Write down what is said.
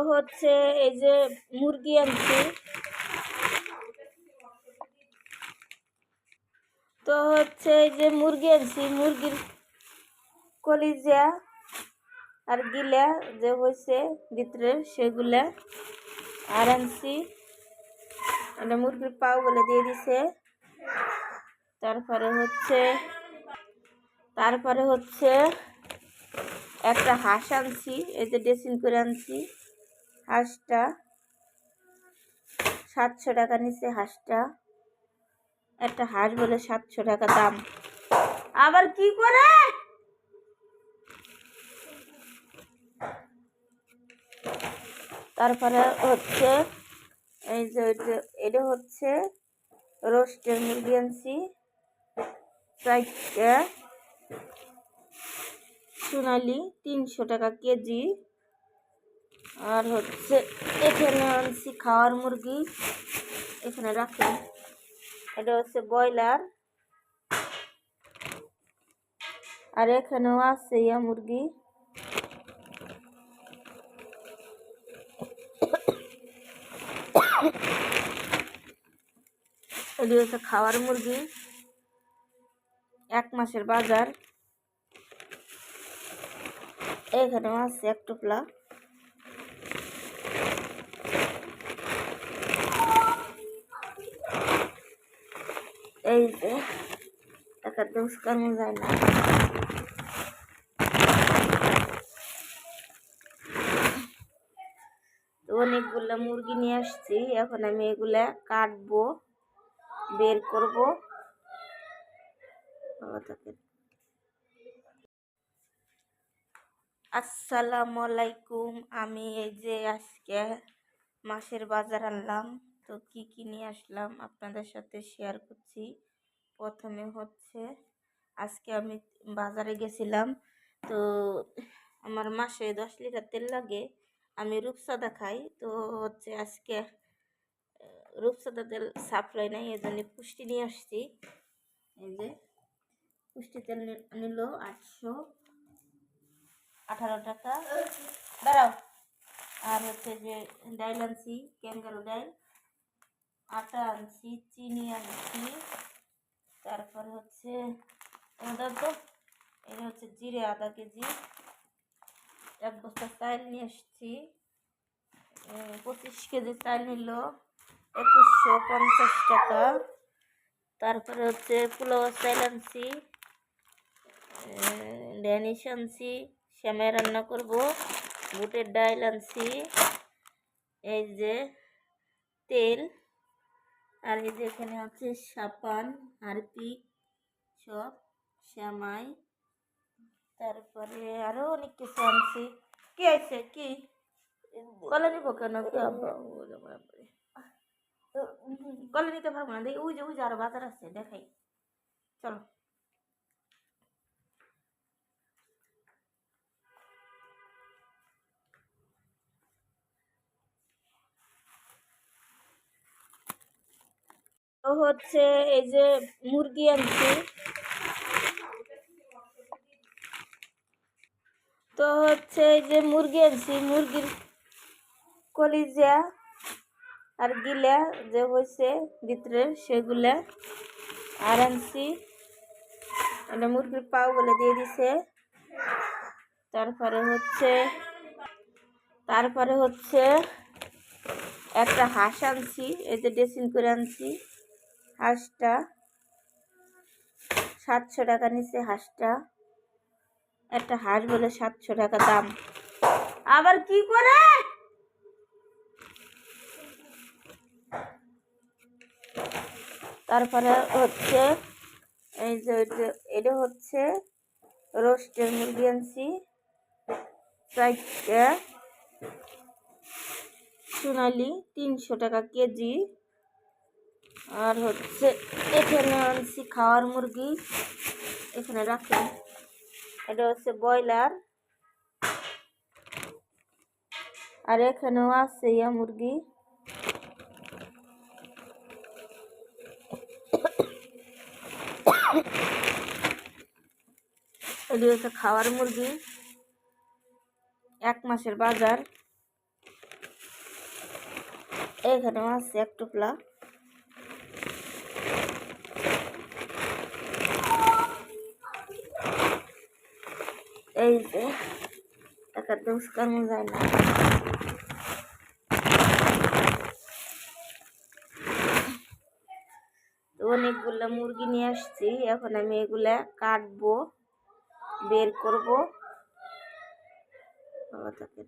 হচ্ছে এই যে মুরগি আনছি, তো হচ্ছে এই যে মুরগি আনছি, মুরগির কলিজা আর গিলা যে হয়েছে ভিতরে সেগুলা আর আনছি। এটা মুরগির পাও গুলো দিয়ে দিছে। তারপরে হচ্ছে একটা হাঁস আনছি, এই যে ড্রেসিং করে আনছি। হাঁসটা 700 টাকা নিচ্ছে। হাঁসটা একটা হাঁস বলে 700 টাকা দাম। আবার কি করে তারপরে হচ্ছে এই যে এটা হচ্ছে রোস্টের মুরগি আনছি 4টা, সোনালি 300 টাকা কেজি। আর হচ্ছে এখানে আনছি খাওয়ার মুরগি, এখানে রাখি। এটা হচ্ছে ব্রয়লার, আর এখানেও আছে ইয়া মুরগি। এটি হচ্ছে খাওয়ার মুরগি, 1 মাসের বাজার। এখানেও আছে 1 টোপলা। এই যে টাকা দোষ কামে যায় না। তো অনেকগুলা মুরগি নিয়ে আসছি, এখন আমি এগুলা কাটবো, বের করবো। আসসালামু আলাইকুম। আমি এই যে আজকে মাসের বাজার আনলাম, তো কি কি নিয়ে আসলাম আপনাদের সাথে শেয়ার করছি। প্রথমে হচ্ছে আজকে আমি বাজারে গেছিলাম, তো আমার মাসে 10 লিটার তেল লাগে। আমি রূপসাদা খাই, তো হচ্ছে আজকে রূপসাদা তেল সাপ্লাই নাই, এই জন্য পুষ্টি নিয়ে আসছি। এই যে পুষ্টি তেল নিল 818 টাকা। দাঁড়াও। আর হচ্ছে যে ডাইল আনছি, ক্যাঙ্গারু ডাইল। আটা আনছি, চিনি আনছি। তারপরে হচ্ছে এটা হচ্ছে জিরে আধা কেজি। 1 বস্তা চাল নিয়ে এসছি, 25 কেজি চাল নিল 2150 টাকা। তারপরে হচ্ছে পোলাও চাল আনছি, ড্যানিশ আনছি, শ্যামাই রান্না করব। বুটের ডাইল আনছি, এই যে তেল, আর এই যে এখানে হচ্ছে সাপান, হারপিক, সব শ্যামাই। তারপরে আরো অনেক কিছু আনছি। কি আছে কি কলা নিব কেন? কলা নিতে পারবো না, দেখি ওই যে আরো বাজার আছে, দেখাই, চলো। তো হচ্ছে এই যে মুরগি আনছি, তো হচ্ছে এই যে মুরগি আনছি, মুরগির কলিজা আর গিলা যে হয়েছে ভিতরে সেগুলা আর আনছি। এটা মুরগির পাও গুলো দিয়ে দিছে। তারপরে হচ্ছে একটা হাঁস আনছি, এই যে ড্রেসিং করে আনছি। হাঁসটা 700 টাকা নিচ্ছে। হাঁসটা একটা হাঁস বলে 700 টাকা দাম। আবার কি করে তারপরে হচ্ছে এই যে এটা হচ্ছে রোস্টের মুরগি আনছি 4টা, সোনালি 300 টাকা কেজি। আর হচ্ছে এখানে আনছি খাওয়ার মুরগি, এখানে রাখি। এটা হচ্ছে ব্রয়লার, আর এখানেও আছে ইয়া মুরগি। এটি হচ্ছে খাওয়ার মুরগি, 1 মাসের বাজার। এখানেও আছে এক টোপলা। এই যে টাকা দোষ কামো যায় না। তো অনেকগুলা মুরগি নিয়ে আসছি, এখন আমি এগুলা কাটবো, বের করবো। ভালো থাকেন।